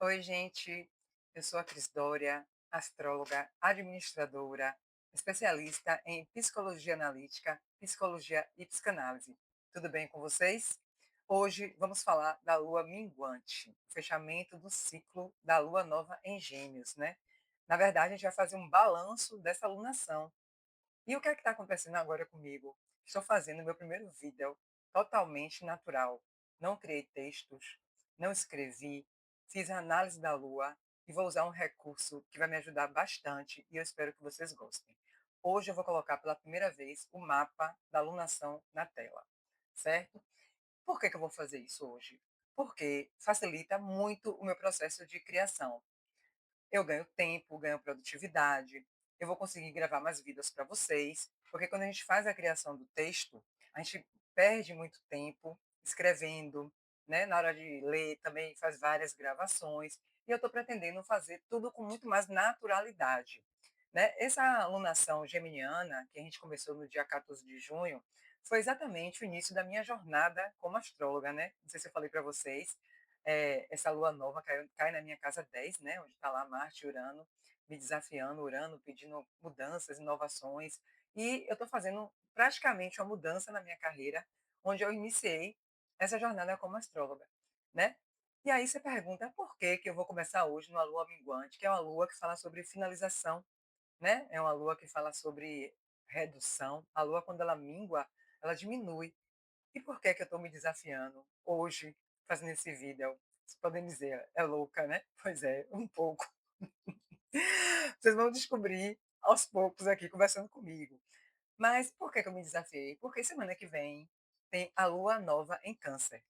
Oi, gente. Eu sou a Cris Dória, astróloga, administradora, especialista em psicologia analítica, psicologia e psicanálise. Tudo bem com vocês? Hoje vamos falar da lua minguante, fechamento do ciclo da lua nova em Gêmeos, né? Na verdade, a gente vai fazer um balanço dessa lunação. E o que é que está acontecendo agora comigo? Estou fazendo meu primeiro vídeo totalmente natural. Não criei textos, não escrevi, fiz a análise da lua e vou usar um recurso que vai me ajudar bastante e eu espero que vocês gostem. Hoje eu vou colocar pela primeira vez o mapa da lunação na tela, certo? Por que eu vou fazer isso hoje? Porque facilita muito o meu processo de criação. Eu ganho tempo, ganho produtividade, eu vou conseguir gravar mais vídeos para vocês, porque quando a gente faz a criação do texto, a gente perde muito tempo escrevendo, né? Na hora de ler também faz várias gravações, e eu estou pretendendo fazer tudo com muito mais naturalidade. Né? Essa alunação geminiana, que a gente começou no dia 14 de junho, foi exatamente o início da minha jornada como astróloga, né? Não sei se eu falei para vocês, essa lua nova cai na minha casa 10, né, onde está lá Marte e Urano, me desafiando, Urano pedindo mudanças, inovações, e eu estou fazendo praticamente uma mudança na minha carreira, onde eu iniciei essa jornada como astróloga, né? E aí você pergunta por que que eu vou começar hoje numa lua minguante, que é uma lua que fala sobre finalização, né? É uma lua que fala sobre redução. A lua, quando ela mingua, ela diminui. E por que que eu estou me desafiando hoje, fazendo esse vídeo? Vocês podem dizer, é louca, né? Pois é, um pouco. Vocês vão descobrir aos poucos aqui, conversando comigo. Mas por que que eu me desafiei? Porque semana que vem tem a lua nova em Câncer.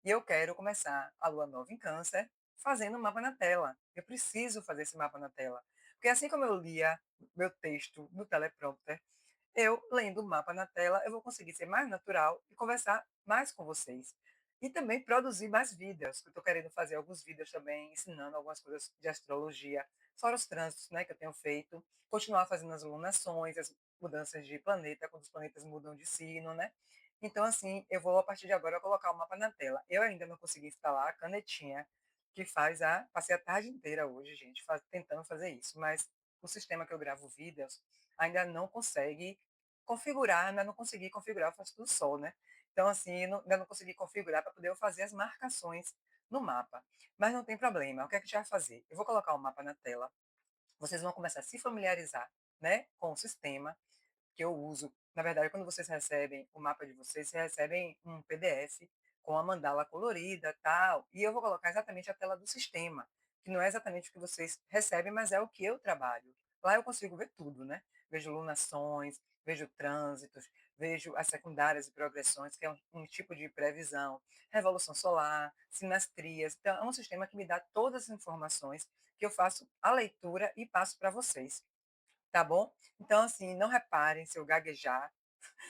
E eu quero começar a lua nova em Câncer fazendo um mapa na tela. Eu preciso fazer esse mapa na tela. Porque assim como eu lia meu texto no teleprompter, eu, lendo o mapa na tela, eu vou conseguir ser mais natural e conversar mais com vocês. E também produzir mais vídeos, que eu estou querendo fazer alguns vídeos também, ensinando algumas coisas de astrologia, fora os trânsitos, né, que eu tenho feito, continuar fazendo as lunações, as mudanças de planeta, quando os planetas mudam de signo, né? Então, assim, eu vou, a partir de agora, colocar o mapa na tela. Eu ainda não consegui instalar a canetinha, que faz a... Passei a tarde inteira hoje, gente, tentando fazer isso, mas o sistema que eu gravo vídeos ainda não consegue configurar, ainda não consegui configurar, eu faço tudo só, né? Então, assim, ainda não consegui configurar para poder eu fazer as marcações no mapa. Mas não tem problema. O que é que a gente vai fazer? Eu vou colocar o mapa na tela, vocês vão começar a se familiarizar, né, com o sistema que eu uso. Na verdade, quando vocês recebem o mapa de vocês, vocês recebem um PDF com a mandala colorida, tal, e eu vou colocar exatamente a tela do sistema, que não é exatamente o que vocês recebem, mas é o que eu trabalho. Lá eu consigo ver tudo, né? Vejo lunações, vejo trânsitos, vejo as secundárias e progressões, que é um tipo de previsão, revolução solar, sinastrias. Então, é um sistema que me dá todas as informações que eu faço a leitura e passo para vocês. Tá bom? Então, assim, não reparem se eu gaguejar,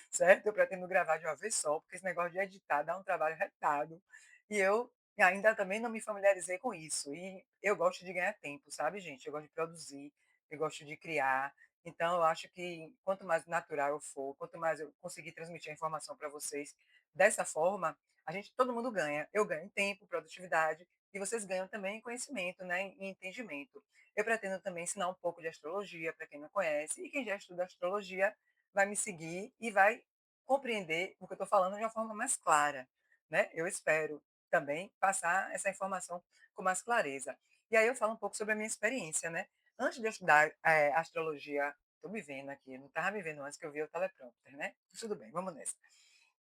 certo? Eu pretendo gravar de uma vez só, porque esse negócio de editar dá um trabalho retado. E eu ainda também não me familiarizei com isso. E eu gosto de ganhar tempo, sabe, gente? Eu gosto de produzir, eu gosto de criar. Então, eu acho que quanto mais natural eu for, quanto mais eu conseguir transmitir a informação para vocês dessa forma, a gente, todo mundo ganha. Eu ganho em tempo, produtividade, e vocês ganham também em conhecimento, né, em entendimento. Eu pretendo também ensinar um pouco de astrologia para quem não conhece, e quem já estuda astrologia vai me seguir e vai compreender o que eu estou falando de uma forma mais clara, né? Eu espero também passar essa informação com mais clareza. E aí eu falo um pouco sobre a minha experiência, né? Antes de eu estudar astrologia, estou me vendo aqui, não estava me vendo antes que eu vi o teleprompter, né? Tudo bem, vamos nessa.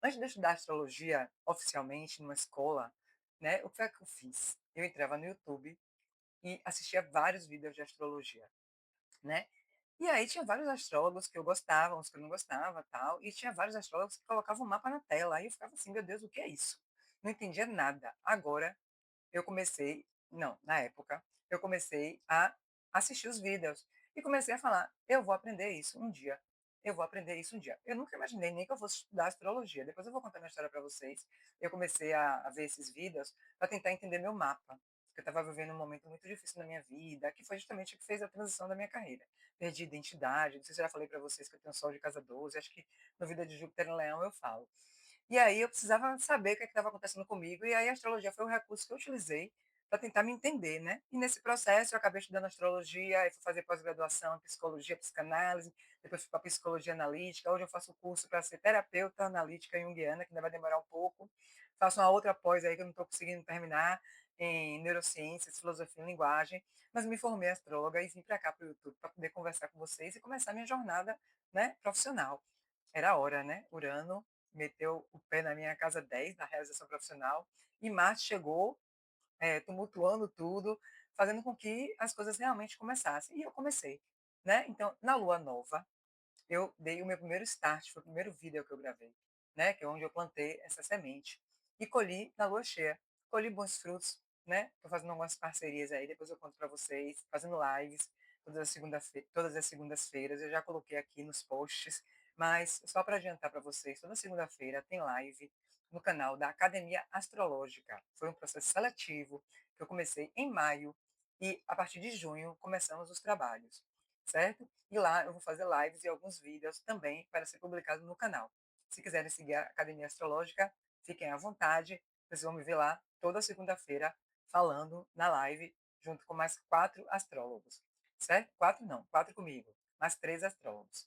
Antes de eu estudar astrologia oficialmente numa escola, né? O que foi que eu fiz? Eu entrava no YouTube e assistia vários vídeos de astrologia, né? E aí tinha vários astrólogos que eu gostava, uns que eu não gostava, tal, e tinha vários astrólogos que colocavam o mapa na tela. Aí eu ficava assim, meu Deus, o que é isso? Não entendia nada. Agora eu comecei, não, na época, eu comecei a assistir os vídeos e comecei a falar, eu vou aprender isso um dia. Eu vou aprender isso um dia. Eu nunca imaginei nem que eu fosse estudar astrologia. Depois eu vou contar minha história para vocês. Eu comecei a ver esses vídeos para tentar entender meu mapa. Porque eu estava vivendo um momento muito difícil na minha vida, que foi justamente o que fez a transição da minha carreira. Perdi identidade, não sei se eu já falei para vocês que eu tenho sol de casa 12, acho que no Vida de Júpiter em Leão eu falo. E aí eu precisava saber o que estava acontecendo comigo, e aí a astrologia foi o recurso que eu utilizei para tentar me entender, né. E nesse processo eu acabei estudando astrologia, aí fui fazer pós-graduação em psicologia, psicanálise, depois fui para psicologia analítica, hoje eu faço curso para ser terapeuta analítica junguiana, que ainda vai demorar um pouco. Faço uma outra pós aí que eu não estou conseguindo terminar, em neurociências, filosofia e linguagem, mas me formei astróloga e vim para cá para o YouTube para poder conversar com vocês e começar minha jornada, né, profissional. Era a hora, né, Urano meteu o pé na minha casa 10 na realização profissional, e Marte chegou, tumultuando tudo, fazendo com que as coisas realmente começassem, e eu comecei, né. Então, na lua nova, eu dei o meu primeiro start, foi o primeiro vídeo que eu gravei, né, que é onde eu plantei essa semente. E colhi na lua cheia, colhi bons frutos, né, estou fazendo algumas parcerias aí, depois eu conto para vocês, fazendo lives todas as segundas-feiras, eu já coloquei aqui nos posts, mas só para adiantar para vocês, toda segunda-feira tem live no canal da Academia Astrológica. Foi um processo seletivo que eu comecei em maio e a partir de junho começamos os trabalhos, certo? E lá eu vou fazer lives e alguns vídeos também para ser publicado no canal. Se quiserem seguir a Academia Astrológica, fiquem à vontade. Vocês vão me ver lá toda segunda-feira falando na live, junto com mais 4 astrólogos, certo? 4 não, 4 comigo, mais 3 astrólogos,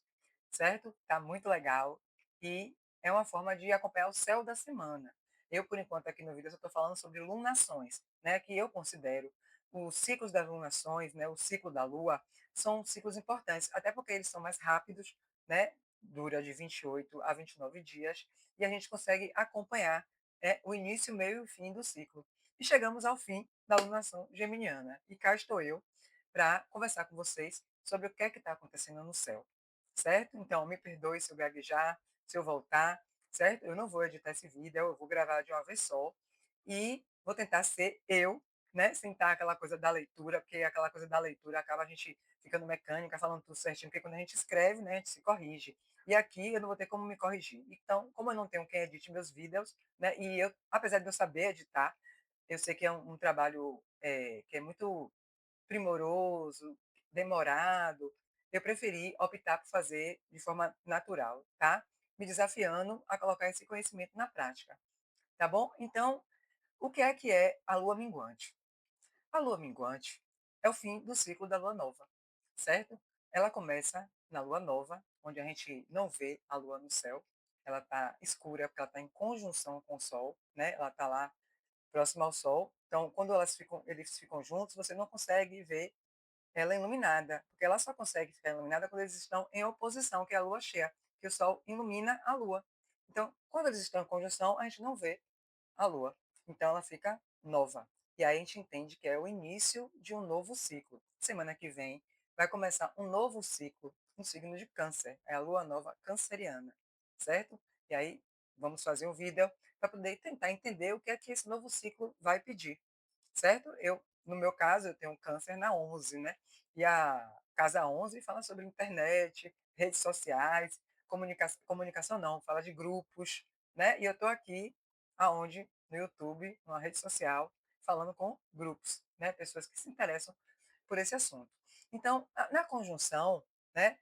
certo? Tá muito legal e é uma forma de acompanhar o céu da semana. Eu, por enquanto, aqui no vídeo, eu estou falando sobre lunações, né? Que eu considero os ciclos das lunações, né? O ciclo da lua, são ciclos importantes, até porque eles são mais rápidos, né? Dura de 28 a 29 dias, e a gente consegue acompanhar o início, meio e fim do ciclo. E chegamos ao fim da alunação geminiana. E cá estou eu para conversar com vocês sobre o que é que está acontecendo no céu, certo? Então, me perdoe se eu gaguejar, se eu voltar, certo? Eu não vou editar esse vídeo, eu vou gravar de uma vez só e vou tentar ser eu, né? Sentar aquela coisa da leitura, porque aquela coisa da leitura acaba a gente ficando mecânica, falando tudo certinho, porque quando a gente escreve, né, a gente se corrige. E aqui eu não vou ter como me corrigir. Então, como eu não tenho quem edite meus vídeos, né, e eu, apesar de eu saber editar, eu sei que é um trabalho que é muito primoroso, demorado, eu preferi optar por fazer de forma natural, tá? Me desafiando a colocar esse conhecimento na prática, tá bom? Então, o que é a lua minguante? A lua minguante é o fim do ciclo da lua nova, certo? Ela começa na lua nova, onde a gente não vê a lua no céu, ela está escura porque ela está em conjunção com o sol, né? Ela está lá próxima ao sol. Então, quando eles ficam juntos, você não consegue ver ela iluminada, porque ela só consegue ficar iluminada quando eles estão em oposição, que é a lua cheia, que o sol ilumina a lua. Então, quando eles estão em conjunção, a gente não vê a lua. Então ela fica nova. E aí a gente entende que é o início de um novo ciclo. Semana que vem vai começar um novo ciclo no signo de Câncer, é a lua nova canceriana, certo? E aí vamos fazer um vídeo para poder tentar entender o que é que esse novo ciclo vai pedir, certo? Eu, no meu caso, eu tenho um câncer na 11, né? E a casa 11 fala sobre internet, redes sociais, comunicação não, fala de grupos, né? E eu estou aqui aonde no YouTube, numa rede social, falando com grupos, né? Pessoas que se interessam por esse assunto. Então, na conjunção, né?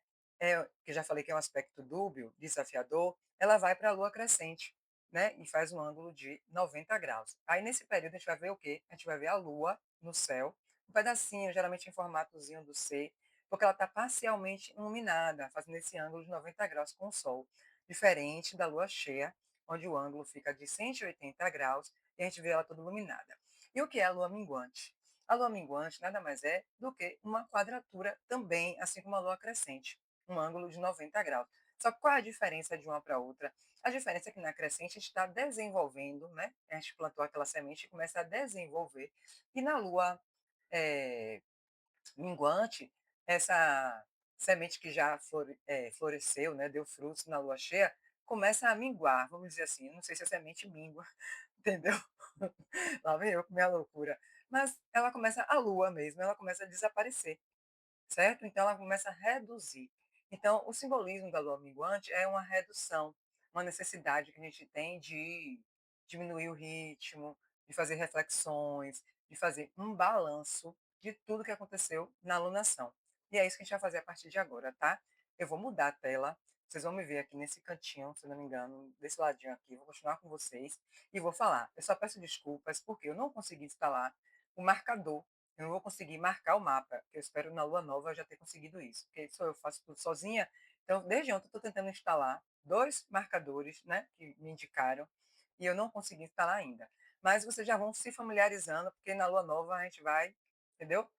Que já falei que é um aspecto dúbio, desafiador, ela vai para a lua crescente, né, e faz um ângulo de 90 graus. Aí, nesse período, a gente vai ver o quê? A gente vai ver a Lua no céu, um pedacinho, geralmente em formatozinho do C, porque ela está parcialmente iluminada, fazendo esse ângulo de 90 graus com o Sol, diferente da Lua cheia, onde o ângulo fica de 180 graus e a gente vê ela toda iluminada. E o que é a Lua minguante? A Lua minguante nada mais é do que uma quadratura também, assim como a Lua crescente, um ângulo de 90 graus. Só que qual é a diferença de uma para outra? A diferença é que na crescente a gente está desenvolvendo, né? A gente plantou aquela semente e começa a desenvolver. E na lua eh, minguante, essa semente que já floresceu, né? Deu frutos na lua cheia, começa a minguar, vamos dizer assim. Não sei se a semente mingua, entendeu? Lá vem eu com minha loucura. Mas ela começa, a lua mesmo, ela começa a desaparecer, certo? Então ela começa a reduzir. Então, o simbolismo da lua minguante é uma redução, uma necessidade que a gente tem de diminuir o ritmo, de fazer reflexões, de fazer um balanço de tudo que aconteceu na alunação. E é isso que a gente vai fazer a partir de agora, tá? Eu vou mudar a tela, vocês vão me ver aqui nesse cantinho, se eu não me engano, desse ladinho aqui, vou continuar com vocês e vou falar. Eu só peço desculpas porque eu não consegui instalar o marcador. Eu não vou conseguir marcar o mapa. Eu espero na lua nova eu já ter conseguido isso, porque isso eu faço tudo sozinha. Então, desde ontem eu estou tentando instalar 2 marcadores, né, que me indicaram, e eu não consegui instalar ainda. Mas vocês já vão se familiarizando, porque na lua nova a gente vai, entendeu?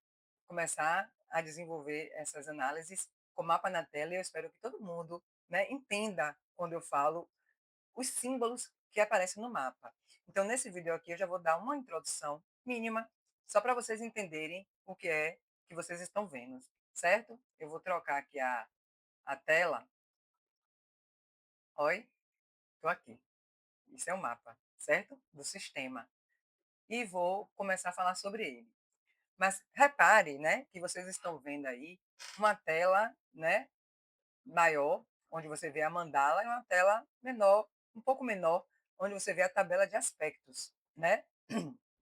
Começar a desenvolver essas análises com mapa na tela, e eu espero que todo mundo, né, entenda quando eu falo os símbolos que aparecem no mapa. Então, nesse vídeo aqui, eu já vou dar uma introdução mínima, só para vocês entenderem o que é que vocês estão vendo, certo? Eu vou trocar aqui a tela. Oi, estou aqui. Isso é o mapa, certo? Do sistema. E vou começar a falar sobre ele. Mas repare, né, que vocês estão vendo aí uma tela, né, maior, onde você vê a mandala, e uma tela menor, um pouco menor, onde você vê a tabela de aspectos, né?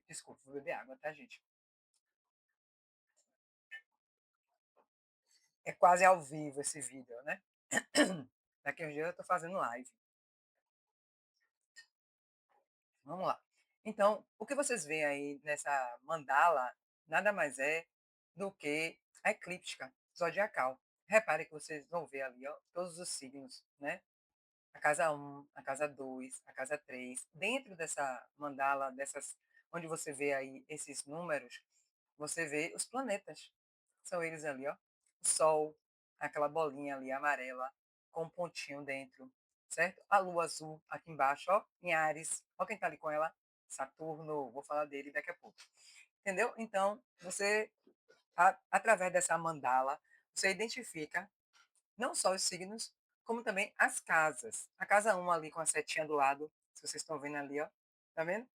Desculpa, vou beber água, tá, gente? É quase ao vivo esse vídeo, né? Daqui uns dias eu estou fazendo live. Vamos lá. Então, o que vocês veem aí nessa mandala nada mais é do que a eclíptica zodiacal. Repare que vocês vão ver ali, ó, todos os signos, né? A casa um, a casa 2, a casa 3. Dentro dessa mandala, dessas, onde você vê aí esses números, você vê os planetas. São eles ali, ó. O Sol, aquela bolinha ali amarela, com um pontinho dentro, certo? A lua azul aqui embaixo, ó, em Ares. Ó quem tá ali com ela. Saturno, vou falar dele daqui a pouco. Entendeu? Então, você, através dessa mandala, você identifica não só os signos, como também as casas. A casa um ali com a setinha do lado, se vocês estão vendo ali, ó, tá vendo?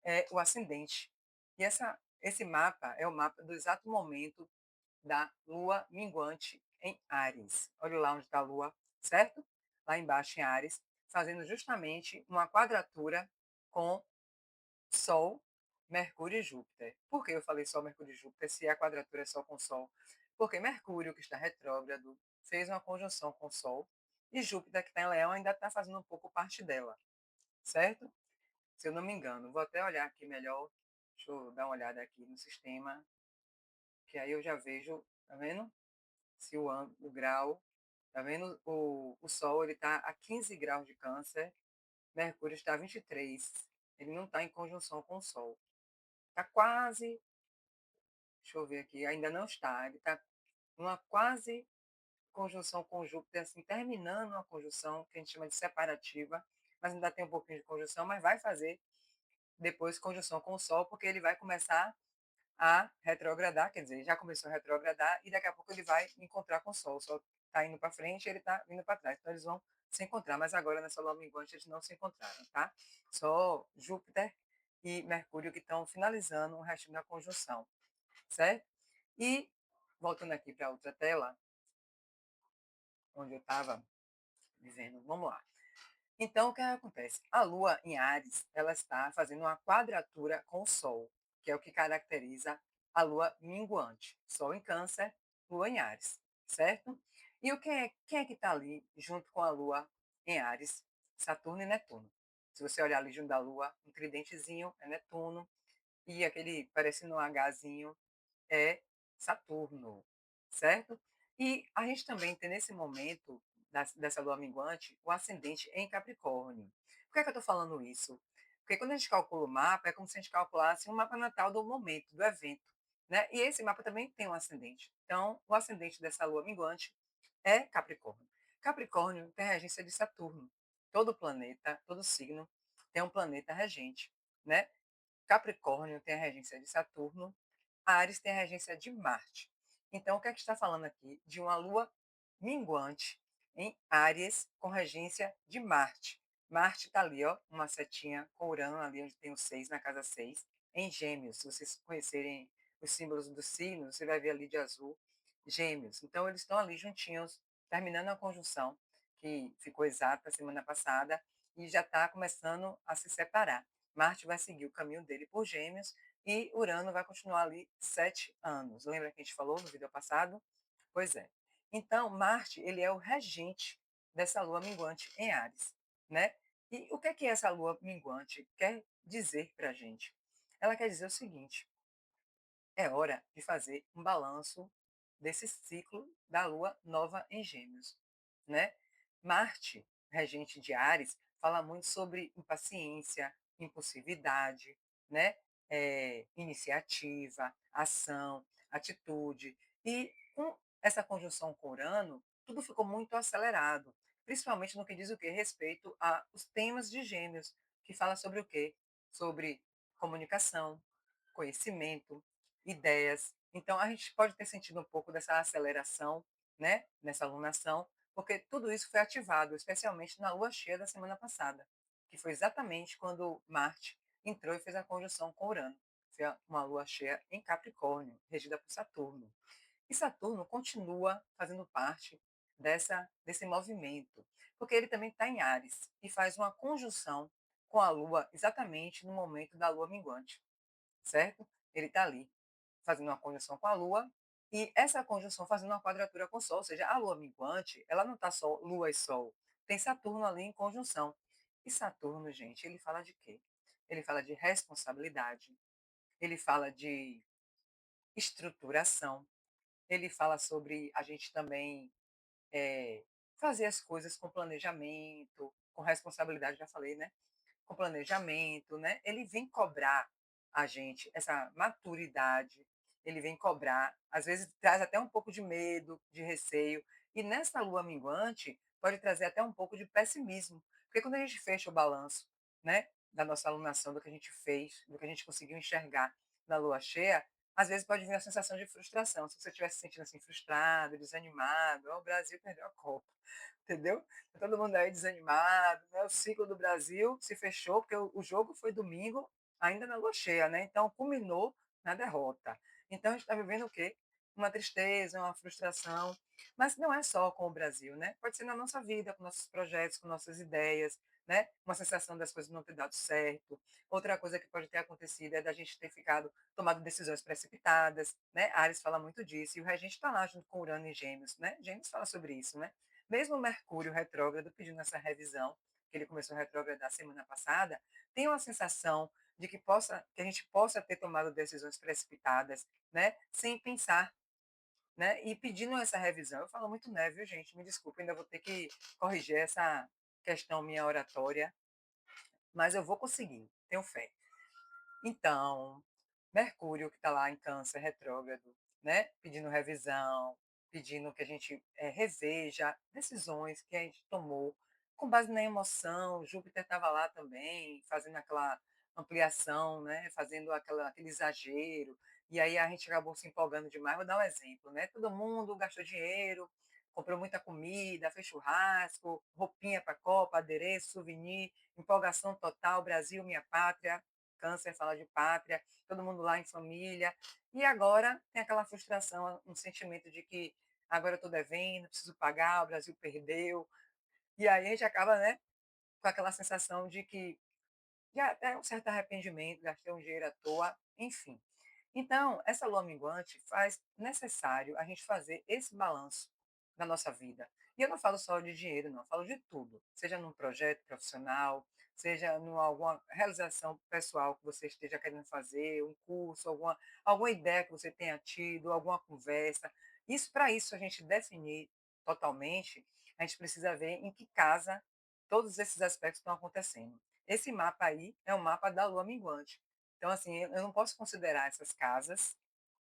É o ascendente. E esse mapa é o mapa do exato momento da lua minguante em Áries. Olha lá onde está a lua, certo? Lá embaixo em Áries, fazendo justamente uma quadratura com Sol, Mercúrio e Júpiter. Por que eu falei Sol, Mercúrio e Júpiter se a quadratura é só com Sol? Porque Mercúrio, que está retrógrado, fez uma conjunção com Sol, e Júpiter, que está em Leão, ainda está fazendo um pouco parte dela, certo? Se eu não me engano. Vou até olhar aqui melhor. Deixa eu dar uma olhada aqui no sistema, que aí eu já vejo, tá vendo? Se o grau, tá vendo? O Sol ele está a 15 graus de Câncer, Mercúrio está a 23. Ele não está em conjunção com o Sol. Está quase, deixa eu ver aqui, ainda não está. Ele está numa quase conjunção com Júpiter, assim, terminando uma conjunção que a gente chama de separativa, mas ainda tem um pouquinho de conjunção, mas vai fazer depois conjunção com o Sol, porque ele vai começar a retrogradar, quer dizer, já começou a retrogradar e daqui a pouco ele vai encontrar com o Sol. O Sol está indo para frente e ele está vindo para trás. Então eles vão se encontrar, mas agora nessa lua minguante eles não se encontraram, tá? Só Júpiter e Mercúrio que estão finalizando o resto da conjunção, certo? E voltando aqui para outra tela, onde eu estava dizendo, vamos lá. Então, o que acontece? A Lua em Ares, ela está fazendo uma quadratura com o Sol, que é o que caracteriza a Lua minguante. Sol em Câncer, Lua em Ares, certo? E quem é que está ali junto com a Lua em Ares? Saturno e Netuno. Se você olhar ali junto da Lua, um tridentezinho é Netuno, e aquele parecendo um Hzinho é Saturno, certo? E a gente também tem nesse momento dessa lua minguante o ascendente em Capricórnio. Por que, é que eu estou falando isso? Porque quando a gente calcula o mapa, é como se a gente calculasse um mapa natal do momento, do evento. Né? E esse mapa também tem um ascendente. Então, o ascendente dessa lua minguante é Capricórnio. Capricórnio tem regência de Saturno. Todo planeta, todo signo tem um planeta regente. Né? Capricórnio tem a regência de Saturno, Áries tem a regência de Marte. Então, o que é que está falando aqui? De uma lua minguante em Áries com regência de Marte. Marte está ali, ó, uma setinha com Urano, ali onde tem o 6, na casa 6, em Gêmeos. Se vocês conhecerem os símbolos dos signos, você vai ver ali de azul, Gêmeos. Então, eles estão ali juntinhos, terminando a conjunção, que ficou exata semana passada, e já está começando a se separar. Marte vai seguir o caminho dele por Gêmeos e Urano vai continuar ali 7 anos. Lembra que a gente falou no vídeo passado? Pois é. Então, Marte, ele é o regente dessa lua minguante em Áries, né? E o que é que essa lua minguante quer dizer para a gente? Ela quer dizer o seguinte, é hora de fazer um balanço desse ciclo da lua nova em Gêmeos, né? Marte, regente de Áries, fala muito sobre impaciência, impulsividade, né? Iniciativa, ação, atitude. E com essa conjunção com Urano, tudo ficou muito acelerado, principalmente no que diz o quê? Respeito aos temas de Gêmeos, que fala sobre o quê? Sobre comunicação, conhecimento, ideias. Então, a gente pode ter sentido um pouco dessa aceleração, né, nessa alunação, porque tudo isso foi ativado, especialmente na lua cheia da semana passada, que foi exatamente quando Marte entrou e fez a conjunção com Urano. Foi uma lua cheia em Capricórnio, regida por Saturno. E Saturno continua fazendo parte desse movimento, porque ele também está em Áries e faz uma conjunção com a Lua exatamente no momento da Lua minguante, certo? Ele está ali, fazendo uma conjunção com a Lua, e essa conjunção fazendo uma quadratura com o Sol, ou seja, a Lua minguante, ela não está só Lua e Sol, tem Saturno ali em conjunção. E Saturno, gente, ele fala de quê? Ele fala de responsabilidade, ele fala de estruturação, ele fala sobre a gente também fazer as coisas com planejamento, com responsabilidade, já falei, né? Com planejamento, né? Ele vem cobrar a gente essa maturidade, ele vem cobrar, às vezes traz até um pouco de medo, de receio, e nessa lua minguante pode trazer até um pouco de pessimismo, porque quando a gente fecha o balanço, né, da nossa alunação, do que a gente fez, do que a gente conseguiu enxergar na lua cheia, às vezes pode vir a sensação de frustração. Se você estiver se sentindo assim frustrado, desanimado, "Ó, o Brasil perdeu a Copa", entendeu? Tá todo mundo aí desanimado, né? O ciclo do Brasil se fechou, porque o jogo foi domingo, ainda na lua cheia, né? Então, culminou na derrota. Então, a gente está vivendo o quê? Uma tristeza, uma frustração. Mas não é só com o Brasil, né? Pode ser na nossa vida, com nossos projetos, com nossas ideias, né? Uma sensação das coisas não ter dado certo. Outra coisa que pode ter acontecido é da gente ter ficado, tomado decisões precipitadas, né? Ares fala muito disso, e o regente está lá junto com Urano e Gêmeos, né? Gêmeos fala sobre isso, né? Mesmo Mercúrio retrógrado pedindo essa revisão, que ele começou a retrogradar semana passada, tem uma sensação de que a gente possa ter tomado decisões precipitadas, né, sem pensar, né, e pedindo essa revisão. Eu falo muito né, viu, gente? Me desculpa, ainda vou ter que corrigir essa questão minha oratória, mas eu vou conseguir, tenho fé. Então, Mercúrio, que está lá em Câncer retrógrado, né? Pedindo revisão, pedindo que a gente reveja decisões que a gente tomou com base na emoção. Júpiter estava lá também, fazendo aquela ampliação, né? Fazendo aquele exagero. E aí a gente acabou se empolgando demais. Vou dar um exemplo, né? Todo mundo gastou dinheiro, comprou muita comida, fez churrasco, roupinha para a Copa, adereço, souvenir, empolgação total, Brasil, minha pátria. Câncer fala de pátria, todo mundo lá em família. E agora tem aquela frustração, um sentimento de que agora eu estou devendo, preciso pagar, o Brasil perdeu. E aí a gente acaba, né, com aquela sensação de que já até um certo arrependimento, gastei um dinheiro à toa, enfim. Então, essa lua minguante faz necessário a gente fazer esse balanço da nossa vida. E eu não falo só de dinheiro, não, eu falo de tudo, seja num projeto profissional, seja em alguma realização pessoal que você esteja querendo fazer, um curso, alguma ideia que você tenha tido, alguma conversa. Isso, para isso, a gente definir totalmente, a gente precisa ver em que casa todos esses aspectos estão acontecendo. Esse mapa aí é o mapa da lua minguante. Então, assim, eu não posso considerar essas casas,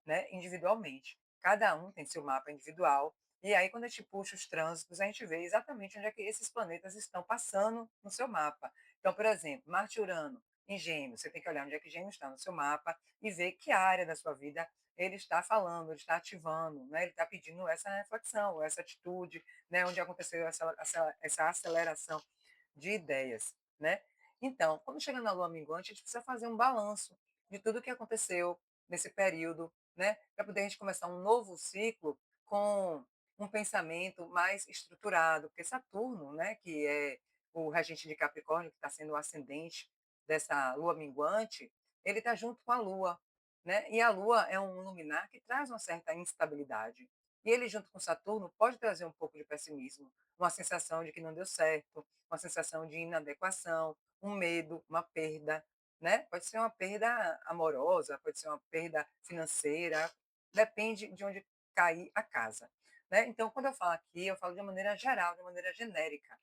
né, individualmente. Cada um tem seu mapa individual. E aí, quando a gente puxa os trânsitos, a gente vê exatamente onde é que esses planetas estão passando no seu mapa. Então, por exemplo, Marte e Urano em Gêmeos, você tem que olhar onde é que Gêmeos está no seu mapa e ver que área da sua vida ele está falando, ele está ativando, né? Ele está pedindo essa reflexão, essa atitude, né? Onde aconteceu essa aceleração de ideias, né? Então, quando chega na lua minguante, a gente precisa fazer um balanço de tudo o que aconteceu nesse período, né? Para poder a gente começar um novo ciclo com um pensamento mais estruturado, porque Saturno, né, que é o regente de Capricórnio, que está sendo o ascendente dessa lua minguante, ele está junto com a lua, né? E a lua é um luminar que traz uma certa instabilidade. E ele, junto com Saturno, pode trazer um pouco de pessimismo, uma sensação de que não deu certo, uma sensação de inadequação, um medo, uma perda. né? Pode ser uma perda amorosa, pode ser uma perda financeira, depende de onde cair a casa, né? Então, quando eu falo aqui, eu falo de uma maneira geral, de uma maneira genérica,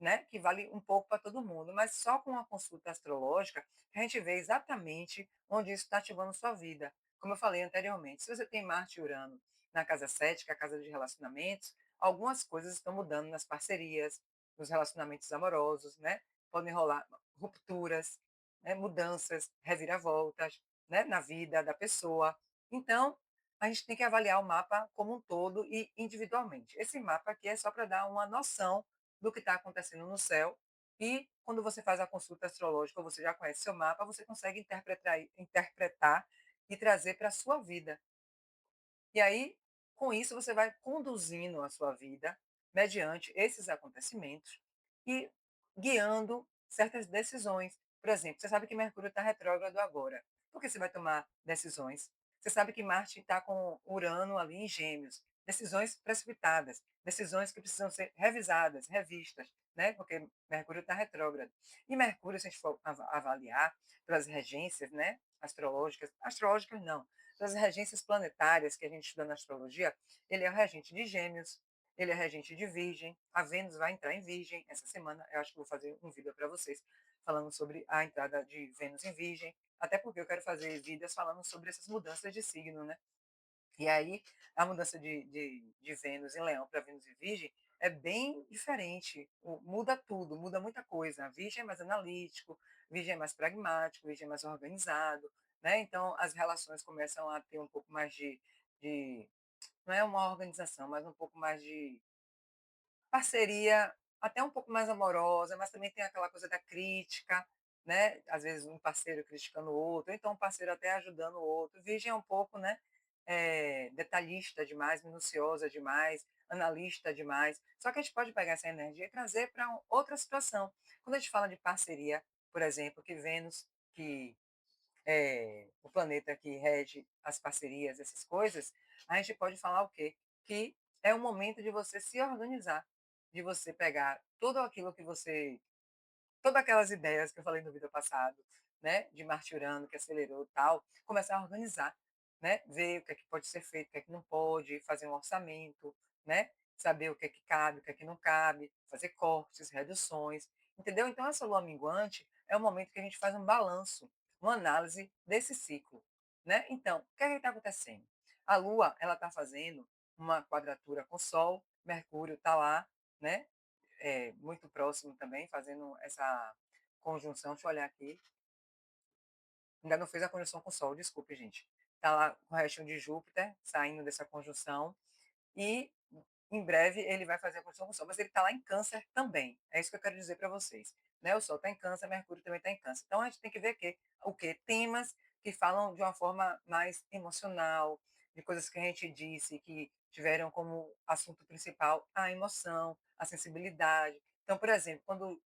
né? Que vale um pouco para todo mundo, mas só com uma consulta astrológica a gente vê exatamente onde isso está ativando sua vida. Como eu falei anteriormente, se você tem Marte e Urano na casa 7, que é a casa de relacionamentos, algumas coisas estão mudando nas parcerias, nos relacionamentos amorosos, né? Podem rolar rupturas, né, mudanças, reviravoltas, né, na vida da pessoa. Então, a gente tem que avaliar o mapa como um todo e individualmente. Esse mapa aqui é só para dar uma noção do que está acontecendo no céu. E quando você faz a consulta astrológica, você já conhece seu mapa, você consegue interpretar e trazer para a sua vida. E aí, com isso, você vai conduzindo a sua vida mediante esses acontecimentos e guiando certas decisões. Por exemplo, você sabe que Mercúrio está retrógrado agora. Por que você vai tomar decisões? Você sabe que Marte está com Urano ali em Gêmeos. Decisões precipitadas, decisões que precisam ser revisadas, revistas, né? Porque Mercúrio está retrógrado. E Mercúrio, se a gente for avaliar pelas regências, né? Astrológicas não, das regências planetárias que a gente estuda na astrologia, ele é o regente de Gêmeos, ele é regente de Virgem, a Vênus vai entrar em Virgem essa semana, eu acho que vou fazer um vídeo para vocês falando sobre a entrada de Vênus em Virgem, até porque eu quero fazer vídeos falando sobre essas mudanças de signo, né? E aí, a mudança de Vênus em Leão para Vênus em Virgem é bem diferente. Muda tudo, muda muita coisa. A Virgem é mais analítico, Virgem é mais pragmático, Virgem é mais organizado. Né? Então, as relações começam a ter um pouco mais de. Não é uma organização, mas um pouco mais de parceria até um pouco mais amorosa, mas também tem aquela coisa da crítica, né? Às vezes um parceiro criticando o outro, ou então um parceiro até ajudando o outro. Virgem é um pouco, né? Detalhista demais, minuciosa demais, analista demais. Só que a gente pode pegar essa energia e trazer para outra situação. Quando a gente fala de parceria, por exemplo, que Vênus, que o planeta que rege as parcerias, essas coisas, a gente pode falar o quê? Que é o momento de você se organizar, de você pegar tudo aquilo que você todas aquelas ideias que eu falei no vídeo passado, né, de Marte Urano, que acelerou e tal, começar a organizar, né, ver o que é que pode ser feito, o que é que não pode, fazer um orçamento, né, saber o que é que cabe, o que é que não cabe, fazer cortes, reduções, entendeu? Então, essa lua minguante é o momento que a gente faz um balanço, uma análise desse ciclo, né? Então, o que é que está acontecendo? A lua, ela está fazendo uma quadratura com o Sol, Mercúrio está lá, né, muito próximo também, fazendo essa conjunção. Deixa eu olhar aqui. Ainda não fez a conjunção com o Sol, desculpe, gente. Está lá com o restinho de Júpiter, saindo dessa conjunção. E em breve ele vai fazer a conjunção com o Sol, mas ele está lá em Câncer também. É isso que eu quero dizer para vocês. Né? O Sol está em Câncer, Mercúrio também está em Câncer. Então a gente tem que ver o quê? Temas que falam de uma forma mais emocional, de coisas que a gente disse que tiveram como assunto principal a emoção, a sensibilidade. Então, por exemplo, quando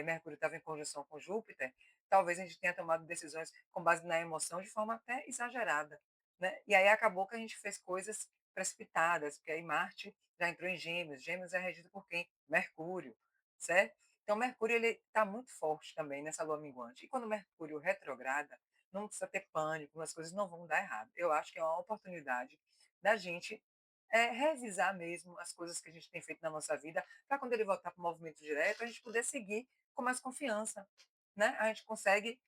Mercúrio estava em conjunção com Júpiter, talvez a gente tenha tomado decisões com base na emoção de forma até exagerada. Né? E aí acabou que a gente fez coisas precipitadas, porque aí Marte já entrou em Gêmeos. Gêmeos é regido por quem? Mercúrio, certo? Então, Mercúrio ele está muito forte também nessa lua minguante. E quando Mercúrio retrograda, não precisa ter pânico, as coisas não vão dar errado. Eu acho que é uma oportunidade da gente revisar mesmo as coisas que a gente tem feito na nossa vida, para quando ele voltar para o movimento direto, a gente poder seguir com mais confiança. Né? A gente consegue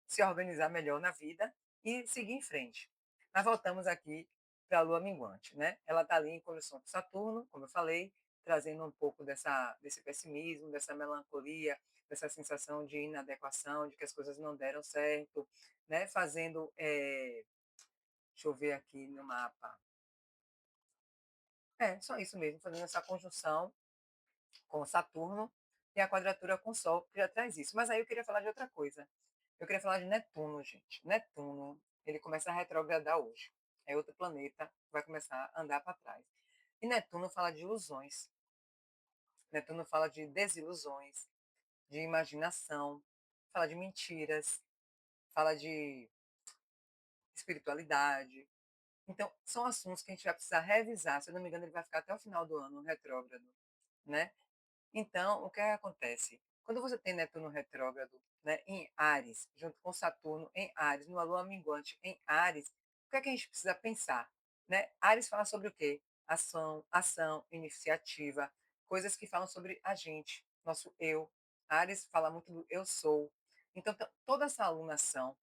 se organizar melhor na vida e seguir em frente. Mas voltamos aqui para a lua minguante. Né? Ela está ali em conjunção com Saturno, como eu falei, trazendo um pouco desse pessimismo, dessa melancolia, dessa sensação de inadequação, de que as coisas não deram certo, né? Fazendo, deixa eu ver aqui no mapa, só isso mesmo, fazendo essa conjunção com Saturno e a quadratura com o Sol, que já traz isso. Mas aí eu queria falar de outra coisa. Eu queria falar de Netuno, gente. Netuno, ele começa a retrogradar hoje. É outro planeta, vai começar a andar para trás. E Netuno fala de ilusões. Netuno fala de desilusões, de imaginação, fala de mentiras, fala de espiritualidade. Então, são assuntos que a gente vai precisar revisar. Se eu não me engano, ele vai ficar até o final do ano retrógrado, né? Então, o que acontece? Quando você tem Netuno retrógrado, né, em Áries, junto com Saturno em Áries, numa lua minguante em Áries, o que é que a gente precisa pensar? Né? Áries fala sobre o quê? Ação, iniciativa, coisas que falam sobre a gente, nosso eu. Áries fala muito do eu sou. Então, toda essa alunação,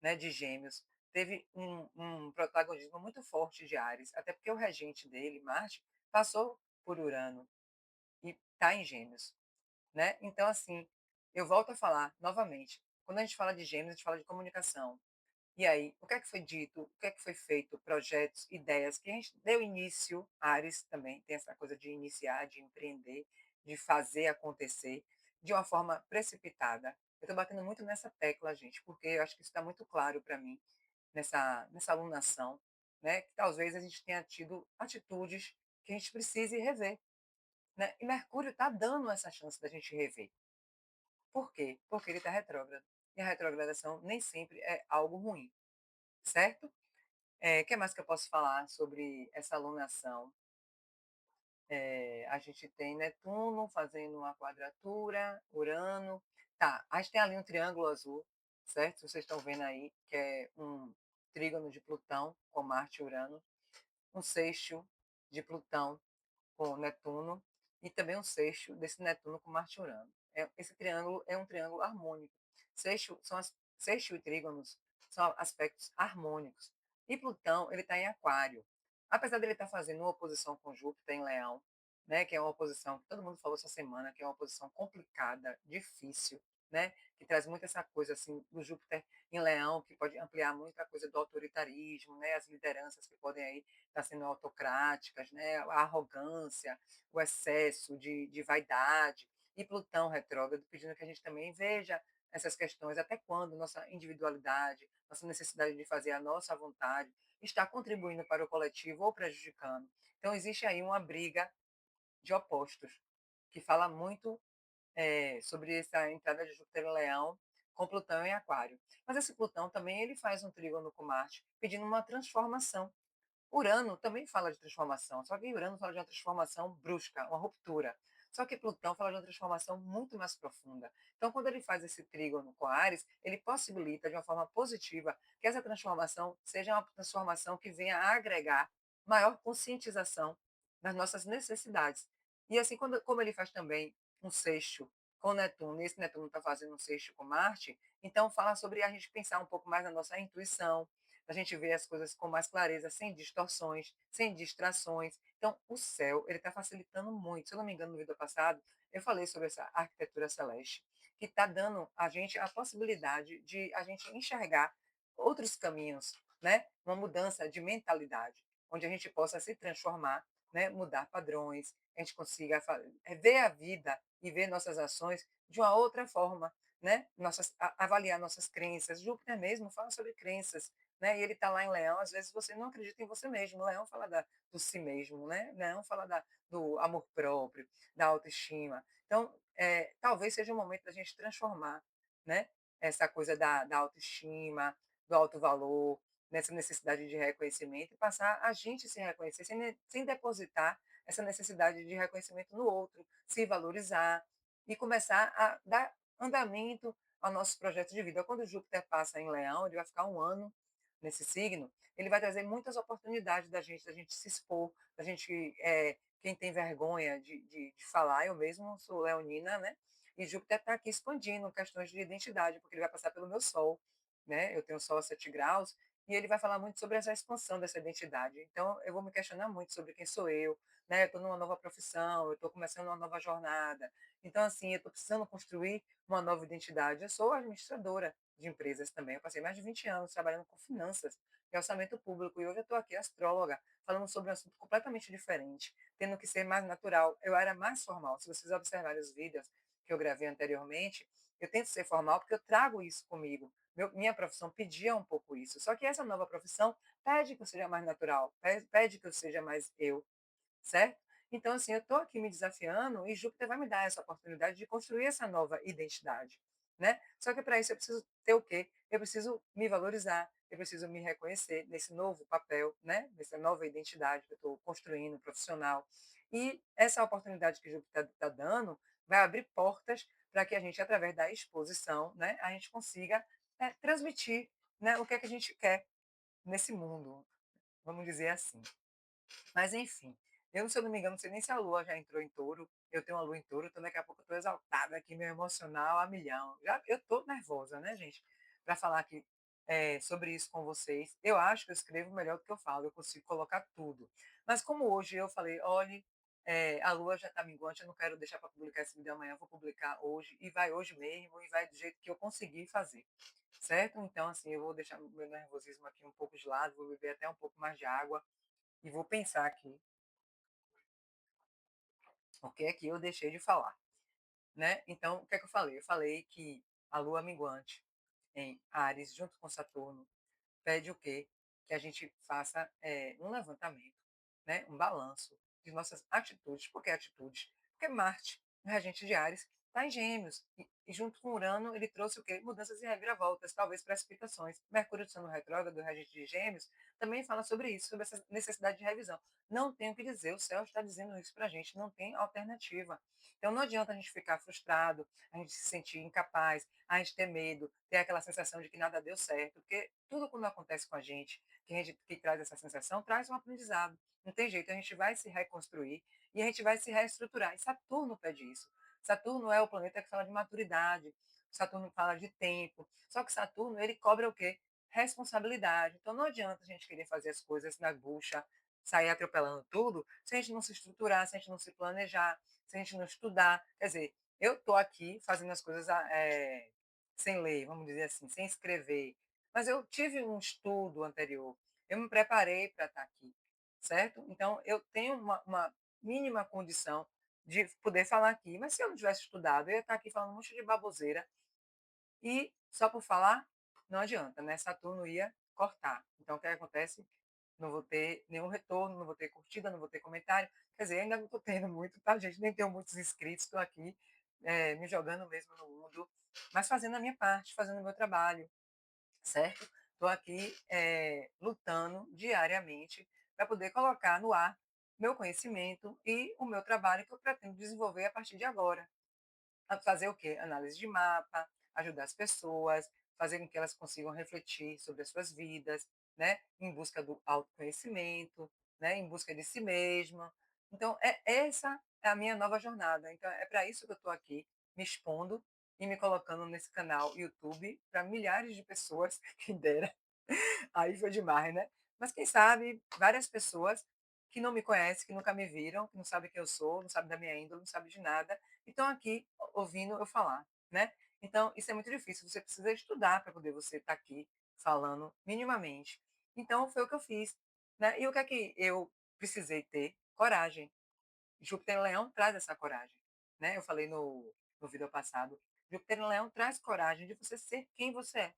né, de Gêmeos teve um protagonismo muito forte de Áries, até porque o regente dele, Marte, passou por Urano e está em Gêmeos, né? Então, assim, eu volto a falar novamente. Quando a gente fala de Gêmeos, a gente fala de comunicação. E aí, o que é que foi dito? O que é que foi feito? Projetos, ideias, que a gente deu início. Ares também tem essa coisa de iniciar, de empreender, de fazer acontecer de uma forma precipitada. Eu estou batendo muito nessa tecla, gente, porque eu acho que isso está muito claro para mim nessa alunação, né? Que talvez a gente tenha tido atitudes que a gente precise rever, né? E Mercúrio está dando essa chance da gente rever. Por quê? Porque ele está retrógrado. E a retrogradação nem sempre é algo ruim, certo? O que mais que eu posso falar sobre essa alunação? A gente tem Netuno fazendo uma quadratura, Urano. Tá, a gente tem ali um triângulo azul, certo? Vocês estão vendo aí, que é um trígono de Plutão com Marte e Urano, um sexto de Plutão com Netuno e também um sexto desse Netuno com Marte e Urano. Esse triângulo é um triângulo harmônico. Sexto e trígonos são aspectos harmônicos. E Plutão, ele está em Aquário. Apesar dele estar fazendo uma oposição com Júpiter em Leão, né, que é uma oposição que todo mundo falou essa semana, que é uma oposição complicada, difícil, né, que traz muito essa coisa assim do Júpiter em Leão, que pode ampliar muito a coisa do autoritarismo, né, as lideranças que podem aí estar sendo autocráticas, né, a arrogância, o excesso de vaidade, e Plutão retrógrado pedindo que a gente também veja essas questões, até quando nossa individualidade, nossa necessidade de fazer a nossa vontade está contribuindo para o coletivo ou prejudicando. Então, existe aí uma briga de opostos, que fala muito sobre essa entrada de Júpiter em Leão com Plutão em Aquário. Mas esse Plutão também ele faz um trígono com Marte, pedindo uma transformação. Urano também fala de transformação, só que Urano fala de uma transformação brusca, uma ruptura. Só que Plutão fala de uma transformação muito mais profunda. Então, quando ele faz esse trígono com Ares, ele possibilita de uma forma positiva que essa transformação seja uma transformação que venha a agregar maior conscientização das nossas necessidades. E assim, como ele faz também um sexto com Netuno, e esse Netuno está fazendo um sexto com Marte, então fala sobre a gente pensar um pouco mais na nossa intuição, a gente vê as coisas com mais clareza, sem distorções, sem distrações. Então, o céu, ele está facilitando muito. Se eu não me engano, no vídeo passado, eu falei sobre essa arquitetura celeste, que está dando a gente a possibilidade de a gente enxergar outros caminhos, né? Uma mudança de mentalidade, onde a gente possa se transformar, né? Mudar padrões, a gente consiga ver a vida e ver nossas ações de uma outra forma, né? Avaliar nossas crenças. Júpiter mesmo fala sobre crenças, né? E ele está lá em Leão, às vezes você não acredita em você mesmo. Leão fala do si mesmo, né? Leão fala do amor próprio, da autoestima. Então, talvez seja o momento da gente transformar, né? Essa coisa da autoestima, do alto valor, nessa necessidade de reconhecimento, e passar a gente se reconhecer sem depositar essa necessidade de reconhecimento no outro, se valorizar e começar a dar andamento ao nosso projeto de vida. Quando o Júpiter passa em Leão, ele vai ficar um ano nesse signo, ele vai trazer muitas oportunidades da gente se expor, da gente, quem tem vergonha de falar, eu mesmo sou leonina, né? E Júpiter está aqui expandindo questões de identidade, porque ele vai passar pelo meu Sol, né? Eu tenho Sol a 7 graus, e ele vai falar muito sobre essa expansão dessa identidade. Então, eu vou me questionar muito sobre quem sou eu, né? Eu estou numa nova profissão, eu estou começando uma nova jornada. Então, assim, eu estou precisando construir uma nova identidade. Eu sou administradora de empresas também. Eu passei mais de 20 anos trabalhando com finanças e orçamento público. E hoje eu estou aqui, astróloga, falando sobre um assunto completamente diferente, tendo que ser mais natural. Eu era mais formal. Se vocês observarem os vídeos que eu gravei anteriormente, eu tento ser formal porque eu trago isso comigo. Minha profissão pedia um pouco isso. Só que essa nova profissão pede que eu seja mais natural, pede que eu seja mais eu, certo? Então, assim, eu estou aqui me desafiando e Júpiter vai me dar essa oportunidade de construir essa nova identidade, né? Só que para isso eu preciso ter o quê? Eu preciso me valorizar, eu preciso me reconhecer nesse novo papel, né? Nessa nova identidade que eu estou construindo, profissional. E essa oportunidade que Júpiter está dando vai abrir portas para que a gente, através da exposição, né, a gente consiga, transmitir, né, o que é que a gente quer nesse mundo, vamos dizer assim. Mas enfim, eu, se eu não me engano, não sei nem se a lua já entrou em touro. Eu tenho uma lua em touro, então daqui a pouco eu estou exaltada aqui, meu emocional a milhão. Já, eu estou nervosa, né, gente? Para falar aqui sobre isso com vocês. Eu acho que eu escrevo melhor do que eu falo, eu consigo colocar tudo. Mas como hoje eu falei, olhe, a lua já está minguante, eu não quero deixar para publicar esse vídeo amanhã, eu vou publicar hoje, e vai hoje mesmo, e vai do jeito que eu conseguir fazer, certo? Então, assim, eu vou deixar o meu nervosismo aqui um pouco de lado, vou beber até um pouco mais de água, e vou pensar aqui o que é que eu deixei de falar, né? Então, o que é que eu falei? Eu falei que a lua minguante em Áries, junto com Saturno, pede o quê? Que a gente faça um levantamento, né? Um balanço de nossas atitudes. Por que atitudes? Porque Marte, o regente de Áries, está em Gêmeos. E junto com Urano, ele trouxe o quê? Mudanças e reviravoltas, talvez precipitações. Mercúrio, sendo retrógrado do regente de Gêmeos, também fala sobre isso, sobre essa necessidade de revisão. Não tem o que dizer, o céu está dizendo isso para a gente, não tem alternativa. Então não adianta a gente ficar frustrado, a gente se sentir incapaz, a gente ter medo, ter aquela sensação de que nada deu certo, porque tudo quando acontece com a gente, que traz essa sensação, traz um aprendizado. Não tem jeito, a gente vai se reconstruir e a gente vai se reestruturar. E Saturno pede isso. Saturno é o planeta que fala de maturidade, Saturno fala de tempo. Só que Saturno, ele cobra o quê? Responsabilidade. Então não adianta a gente querer fazer as coisas na bucha, sair atropelando tudo, se a gente não se estruturar, se a gente não se planejar, se a gente não estudar. Quer dizer, eu estou aqui fazendo as coisas sem ler, vamos dizer assim, sem escrever. Mas eu tive um estudo anterior, eu me preparei para estar aqui, certo? Então, eu tenho uma mínima condição de poder falar aqui. Mas se eu não tivesse estudado, eu ia estar aqui falando um monte de baboseira e só por falar, não adianta, né? Saturno ia cortar. Então, o que acontece? Não vou ter nenhum retorno, não vou ter curtida, não vou ter comentário. Quer dizer, ainda não estou tendo muito, tá, gente? Nem tenho muitos inscritos, estou aqui me jogando mesmo no mundo, mas fazendo a minha parte, fazendo o meu trabalho, certo? Estou aqui lutando diariamente para poder colocar no ar meu conhecimento e o meu trabalho que eu pretendo desenvolver a partir de agora. Fazer o quê? Análise de mapa, ajudar as pessoas, fazer com que elas consigam refletir sobre as suas vidas, né? Em busca do autoconhecimento, né? Em busca de si mesma. Então, essa é a minha nova jornada. Então, é para isso que eu estou aqui, me expondo e me colocando nesse canal YouTube para milhares de pessoas, que dera. Aí foi demais, né? Mas quem sabe várias pessoas que não me conhecem, que nunca me viram, que não sabem quem eu sou, não sabem da minha índole, não sabem de nada, e estão aqui ouvindo eu falar, né? Então, isso é muito difícil, você precisa estudar para poder você estar aqui falando minimamente. Então, foi o que eu fiz, né? E o que é que eu precisei ter? Coragem. Júpiter em Leão traz essa coragem, né? Eu falei no vídeo passado, Júpiter em Leão traz coragem de você ser quem você é,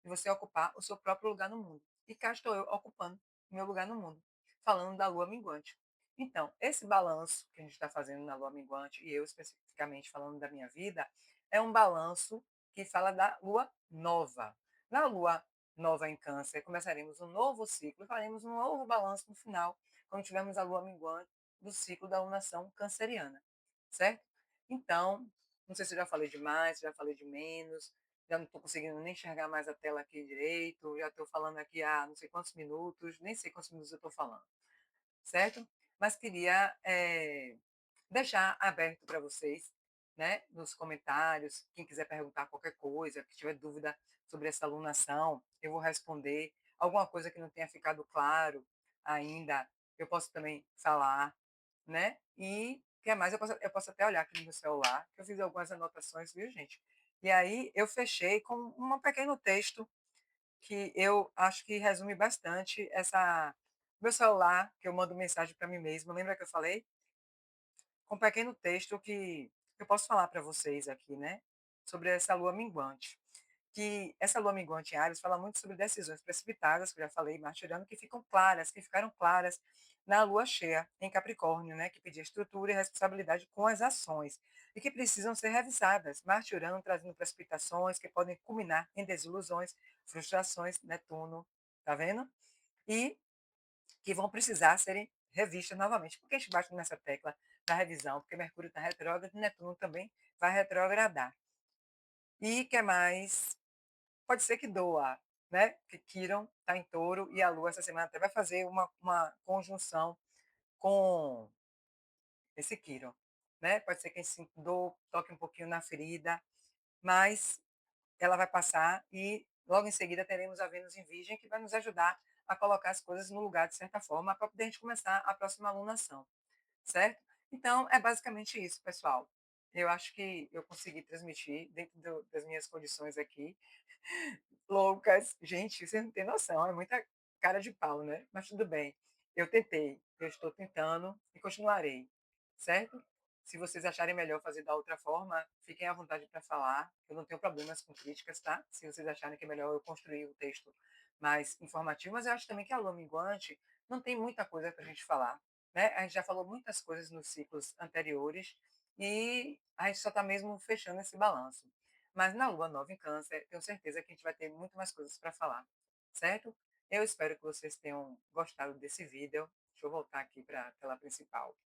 de você ocupar o seu próprio lugar no mundo. E cá estou eu ocupando o meu lugar no mundo, falando da lua minguante. Então, esse balanço que a gente está fazendo na lua minguante, e eu especificamente falando da minha vida, é um balanço que fala da lua nova. Na lua nova em Câncer, começaremos um novo ciclo, faremos um novo balanço no final, quando tivermos a lua minguante do ciclo da lunação canceriana, certo? Então, não sei se eu já falei demais, se eu já falei de menos, já não estou conseguindo nem enxergar mais a tela aqui direito, já estou falando aqui há não sei quantos minutos, nem sei quantos minutos eu estou falando, certo? Mas queria deixar aberto para vocês, né, nos comentários, quem quiser perguntar qualquer coisa, que tiver dúvida sobre essa alunação, eu vou responder. Alguma coisa que não tenha ficado claro ainda, eu posso também falar, né? E o que mais? Eu posso até olhar aqui no meu celular, que eu fiz algumas anotações, viu, gente? E aí eu fechei com um pequeno texto que eu acho que resume bastante essa meu celular, que eu mando mensagem para mim mesma. Lembra que eu falei? Com um pequeno texto que eu posso falar para vocês aqui, né? Sobre essa lua minguante. Que essa lua minguante em Áries fala muito sobre decisões precipitadas, que eu já falei, martirando, que ficam claras, que ficaram claras na lua cheia em Capricórnio, né? Que pedia estrutura e responsabilidade com as ações e que precisam ser revisadas. Marte e Urano trazendo precipitações que podem culminar em desilusões, frustrações, Netuno, tá vendo? E que vão precisar serem revista novamente. Por que a gente bate nessa tecla da revisão? Porque Mercúrio está retrógrado e Netuno também vai retrogradar. E que mais? Pode ser que doa, né? Que Quiron está em touro e a Lua essa semana até vai fazer uma conjunção com esse Quiron, né? Pode ser que esse dor toque um pouquinho na ferida, mas ela vai passar e logo em seguida teremos a Vênus em Virgem, que vai nos ajudar a colocar as coisas no lugar de certa forma, para poder a gente começar a próxima alunação, certo? Então, é basicamente isso, pessoal. Eu acho que eu consegui transmitir, dentro das minhas condições aqui, loucas. Gente, você não tem noção, é muita cara de pau, né? Mas tudo bem. Eu tentei, eu estou tentando e continuarei, certo? Se vocês acharem melhor fazer da outra forma, fiquem à vontade para falar. Eu não tenho problemas com críticas, tá? Se vocês acharem que é melhor eu construir o texto mais informativo, mas eu acho também que a lua minguante não tem muita coisa para a gente falar, né? A gente já falou muitas coisas nos ciclos anteriores e a gente só está mesmo fechando esse balanço. Mas na lua nova em Câncer, tenho certeza que a gente vai ter muito mais coisas para falar, certo? Eu espero que vocês tenham gostado desse vídeo. Deixa eu voltar aqui para a tela principal.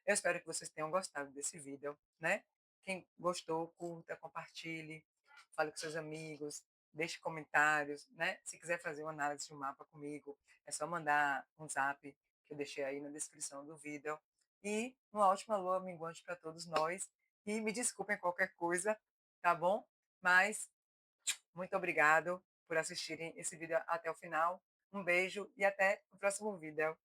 Eu espero que vocês tenham gostado desse vídeo, né? Quem gostou, curta, compartilhe, fale com seus amigos, deixe comentários, né? Se quiser fazer uma análise de um mapa comigo, é só mandar um zap que eu deixei aí na descrição do vídeo. E uma ótima lua minguante para todos nós. E me desculpem qualquer coisa, tá bom? Mas muito obrigado por assistirem esse vídeo até o final. Um beijo e até o próximo vídeo.